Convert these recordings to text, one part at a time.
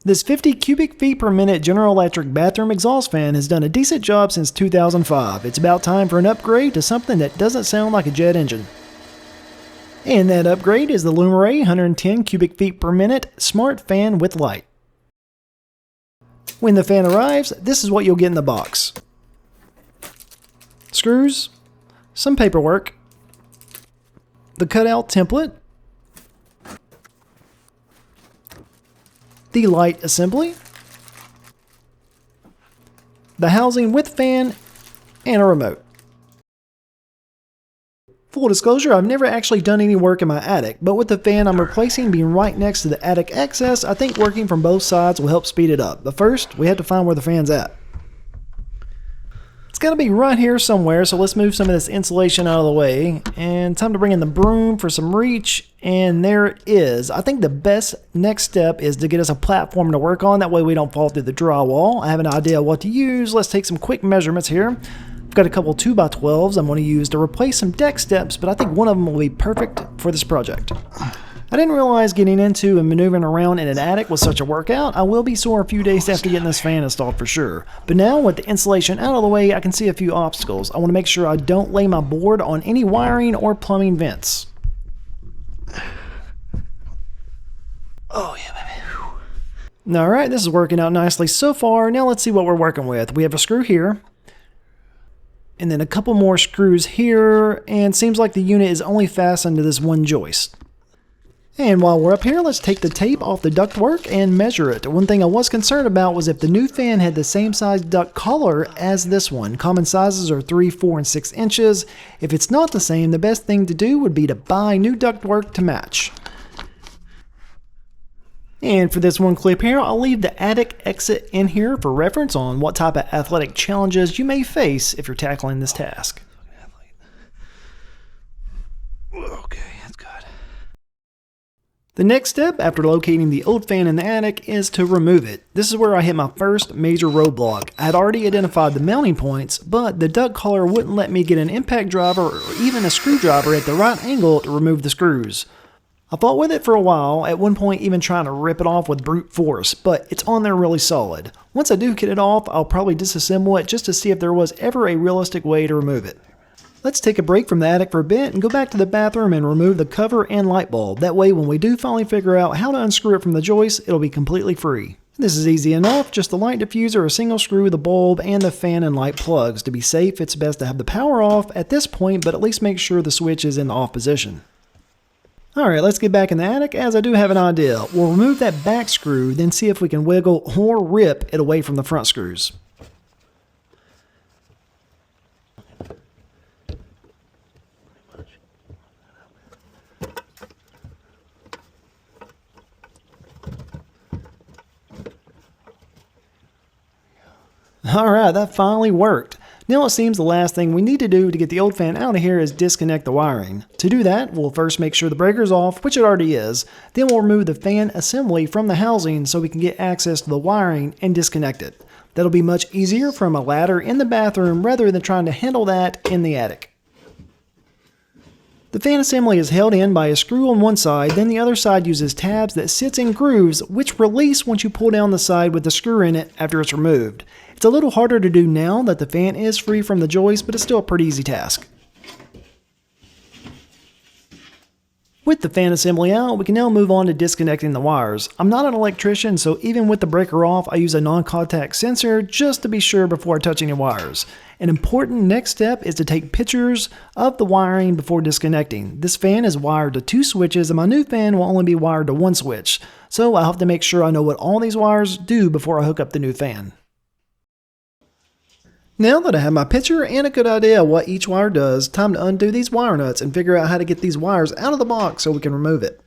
This 50 cubic feet per minute General Electric bathroom exhaust fan has done a decent job since 2005. It's about time for an upgrade to something that doesn't sound like a jet engine. And that upgrade is the Lumary 110 cubic feet per minute Smart Fan with light. When the fan arrives, this is what you'll get in the box. Screws, some paperwork, the cutout template, the light assembly, the housing with fan, and a remote. Full disclosure, I've never actually done any work in my attic, but with the fan I'm replacing being right next to the attic access, I think working from both sides will help speed it up. But first, we have to find where the fan's at. It's got to be right here somewhere, so let's move some of this insulation out of the way. And time to bring in the broom for some reach, and there it is. I think the best next step is to get us a platform to work on, that way we don't fall through the drywall. I have an idea of what to use. Let's take some quick measurements here. I've got a couple 2x12s I'm going to use to replace some deck steps, but I think one of them will be perfect for this project. I didn't realize getting into and maneuvering around in an attic was such a workout. I will be sore a few days after getting this fan installed for sure. But now with the insulation out of the way, I can see a few obstacles. I want to make sure I don't lay my board on any wiring or plumbing vents. Oh yeah, baby. Alright, this is working out nicely so far. Now let's see what we're working with. We have a screw here, and then a couple more screws here, and seems like the unit is only fastened to this one joist. And while we're up here, let's take the tape off the ductwork and measure it. One thing I was concerned about was if the new fan had the same size duct collar as this one. Common sizes are 3, 4, and 6 inches. If it's not the same, the best thing to do would be to buy new ductwork to match. And for this one clip here, I'll leave the attic exit in here for reference on what type of athletic challenges you may face if you're tackling this task. Okay, that's good. The next step after locating the old fan in the attic is to remove it. This is where I hit my first major roadblock. I had already identified the mounting points, but the duct collar wouldn't let me get an impact driver or even a screwdriver at the right angle to remove the screws. I fought with it for a while, at one point even trying to rip it off with brute force, but it's on there really solid. Once I do get it off, I'll probably disassemble it just to see if there was ever a realistic way to remove it. Let's take a break from the attic for a bit and go back to the bathroom and remove the cover and light bulb. That way when we do finally figure out how to unscrew it from the joist, it'll be completely free. This is easy enough, just the light diffuser, a single screw, the bulb, and the fan and light plugs. To be safe, it's best to have the power off at this point, but at least make sure the switch is in the off position. Alright, let's get back in the attic as I do have an idea. We'll remove that back screw, then see if we can wiggle or rip it away from the front screws. Alright, that finally worked. Now it seems the last thing we need to do to get the old fan out of here is disconnect the wiring. To do that, we'll first make sure the breaker's off, which it already is. Then we'll remove the fan assembly from the housing so we can get access to the wiring and disconnect it. That'll be much easier from a ladder in the bathroom rather than trying to handle that in the attic. The fan assembly is held in by a screw on one side, then the other side uses tabs that sits in grooves which release once you pull down the side with the screw in it after it's removed. It's a little harder to do now that the fan is free from the joist, but it's still a pretty easy task. With the fan assembly out, we can now move on to disconnecting the wires. I'm not an electrician, so even with the breaker off, I use a non-contact sensor just to be sure before I touch any wires. An important next step is to take pictures of the wiring before disconnecting. This fan is wired to 2 switches and my new fan will only be wired to 1 switch, so I have to make sure I know what all these wires do before I hook up the new fan. Now that I have my picture and a good idea of what each wire does, time to undo these wire nuts and figure out how to get these wires out of the box so we can remove it.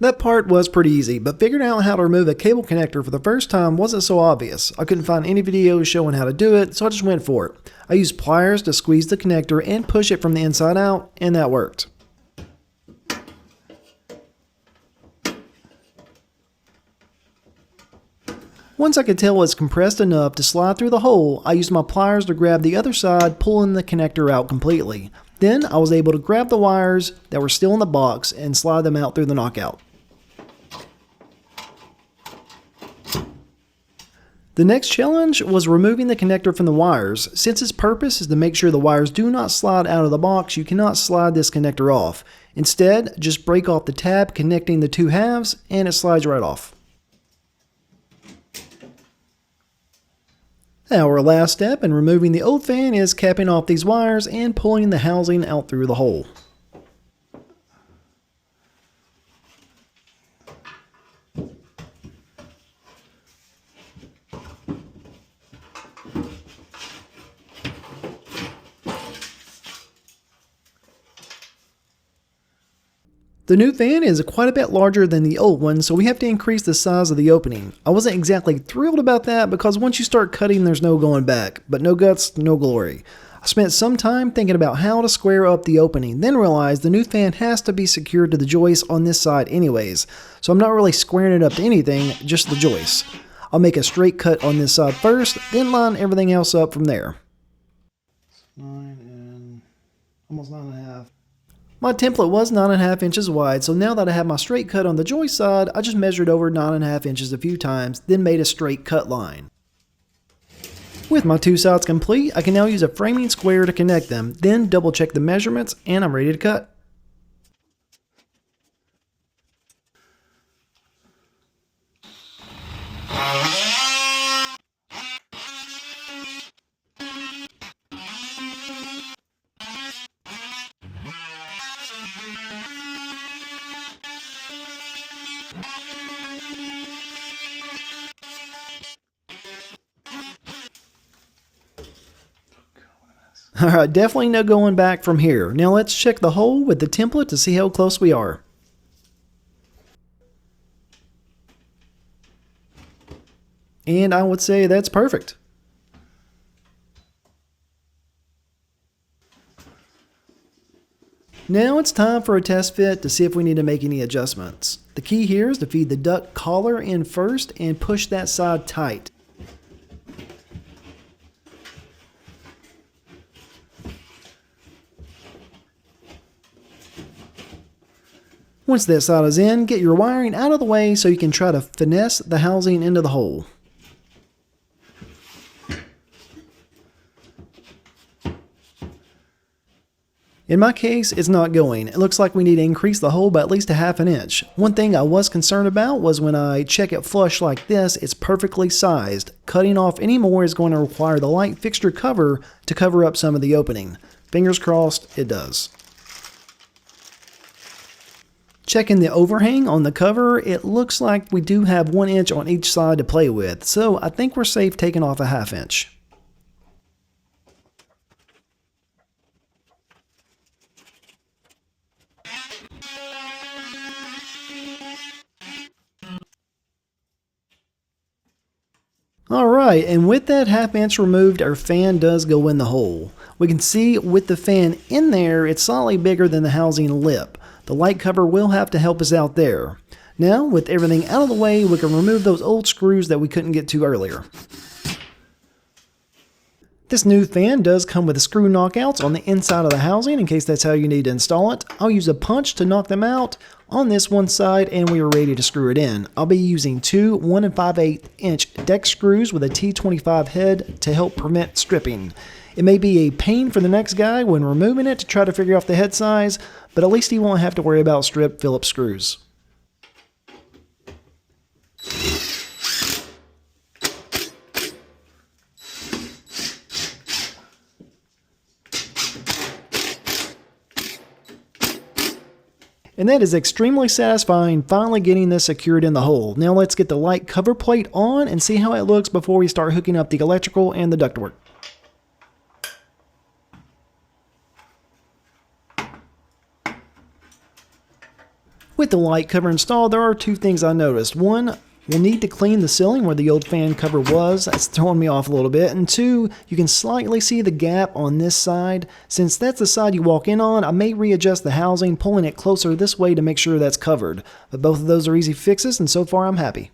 That part was pretty easy, but figuring out how to remove a cable connector for the first time wasn't so obvious. I couldn't find any videos showing how to do it, so I just went for it. I used pliers to squeeze the connector and push it from the inside out, and that worked. Once I could tell it was compressed enough to slide through the hole, I used my pliers to grab the other side, pulling the connector out completely. Then I was able to grab the wires that were still in the box and slide them out through the knockout. The next challenge was removing the connector from the wires. Since its purpose is to make sure the wires do not slide out of the box, you cannot slide this connector off. Instead, just break off the tab connecting the two halves and it slides right off. Our last step in removing the old fan is capping off these wires and pulling the housing out through the hole. The new fan is quite a bit larger than the old one, so we have to increase the size of the opening. I wasn't exactly thrilled about that because once you start cutting there's no going back, but no guts, no glory. I spent some time thinking about how to square up the opening, then realized the new fan has to be secured to the joist on this side anyways, so I'm not really squaring it up to anything, just the joist. I'll make a straight cut on this side first, then line everything else up from there. 9 and almost 9.5. My template was 9.5 inches wide, so now that I have my straight cut on the joist side, I just measured over 9.5 inches a few times, then made a straight cut line. With my two sides complete, I can now use a framing square to connect them, then double check the measurements, and I'm ready to cut. Alright, definitely no going back from here. Now let's check the hole with the template to see how close we are. And I would say that's perfect. Now it's time for a test fit to see if we need to make any adjustments. The key here is to feed the duct collar in first and push that side tight. Once that side is in, get your wiring out of the way so you can try to finesse the housing into the hole. In my case, it's not going. It looks like we need to increase the hole by at least a ½ inch. One thing I was concerned about was when I check it flush like this, it's perfectly sized. Cutting off any more is going to require the light fixture cover to cover up some of the opening. Fingers crossed, it does. Checking the overhang on the cover, it looks like we do have 1 inch on each side to play with, so I think we're safe taking off a ½ inch. Alright, and with that ½ inch removed, our fan does go in the hole. We can see with the fan in there, it's slightly bigger than the housing lip. The light cover will have to help us out there. Now, with everything out of the way, we can remove those old screws that we couldn't get to earlier. This new fan does come with screw knockouts on the inside of the housing in case that's how you need to install it. I'll use a punch to knock them out on this one side and we are ready to screw it in. I'll be using two 1 5/8 inch deck screws with a T25 head to help prevent stripping. It may be a pain for the next guy when removing it to try to figure out the head size, but at least he won't have to worry about strip Phillips screws. And that is extremely satisfying, finally getting this secured in the hole. Now let's get the light cover plate on and see how it looks before we start hooking up the electrical and the ductwork. With the light cover installed, there are two things I noticed. One, we'll need to clean the ceiling where the old fan cover was. That's throwing me off a little bit. And two, you can slightly see the gap on this side. Since that's the side you walk in on, I may readjust the housing, pulling it closer this way to make sure that's covered. But both of those are easy fixes, and so far I'm happy.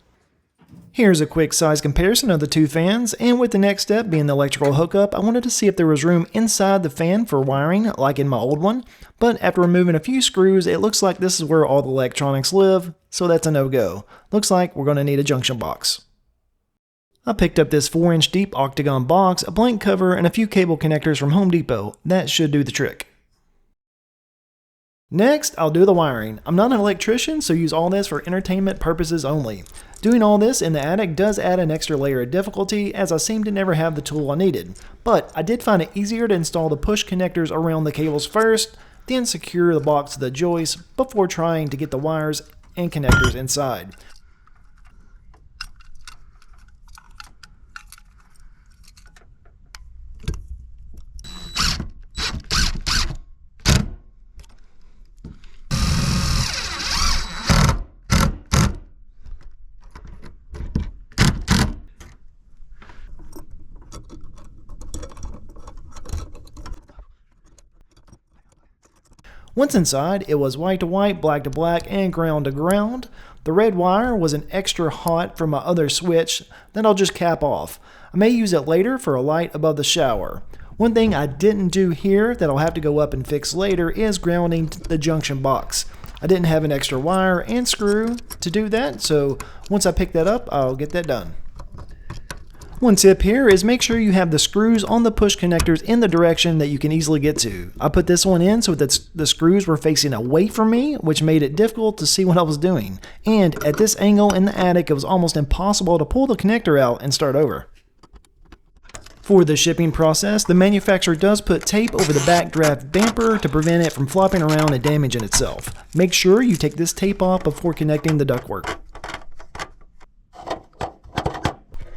Here's a quick size comparison of the two fans, and with the next step being the electrical hookup, I wanted to see if there was room inside the fan for wiring, like in my old one, but after removing a few screws, it looks like this is where all the electronics live, so that's a no-go. Looks like we're going to need a junction box. I picked up this 4-inch deep octagon box, a blank cover, and a few cable connectors from Home Depot. That should do the trick. Next, I'll do the wiring. I'm not an electrician, so use all this for entertainment purposes only. Doing all this in the attic does add an extra layer of difficulty, as I seem to never have the tool I needed. But I did find it easier to install the push connectors around the cables first, then secure the box to the joist before trying to get the wires and connectors inside. Once inside, it was white to white, black to black, and ground to ground. The red wire was an extra hot from my other switch that I'll just cap off. I may use it later for a light above the shower. One thing I didn't do here that I'll have to go up and fix later is grounding the junction box. I didn't have an extra wire and screw to do that, so once I pick that up, I'll get that done. One tip here is make sure you have the screws on the push connectors in the direction that you can easily get to. I put this one in so that the screws were facing away from me, which made it difficult to see what I was doing. And at this angle in the attic, it was almost impossible to pull the connector out and start over. For the shipping process, the manufacturer does put tape over the backdraft damper to prevent it from flopping around and damaging itself. Make sure you take this tape off before connecting the ductwork.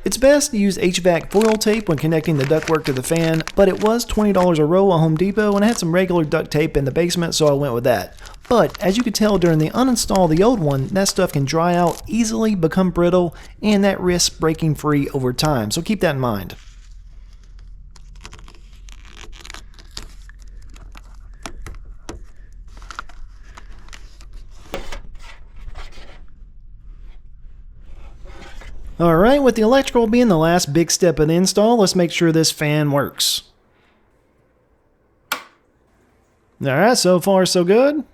It's best to use HVAC foil tape when connecting the ductwork to the fan, but it was $20 a roll at Home Depot and I had some regular duct tape in the basement, so I went with that. But as you could tell during the uninstall of the old one, that stuff can dry out easily, become brittle, and that risks breaking free over time, so keep that in mind. Alright, with the electrical being the last big step of the install, let's make sure this fan works. Alright, so far so good.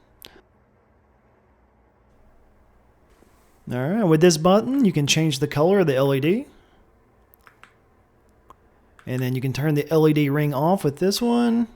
Alright, with this button you can change the color of the LED. And then you can turn the LED ring off with this one.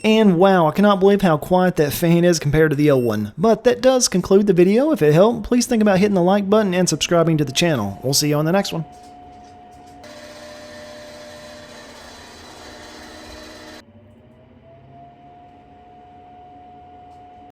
And wow, I cannot believe how quiet that fan is compared to the old one. But that does conclude the video. If it helped, please think about hitting the like button and subscribing to the channel. We'll see you on the next one.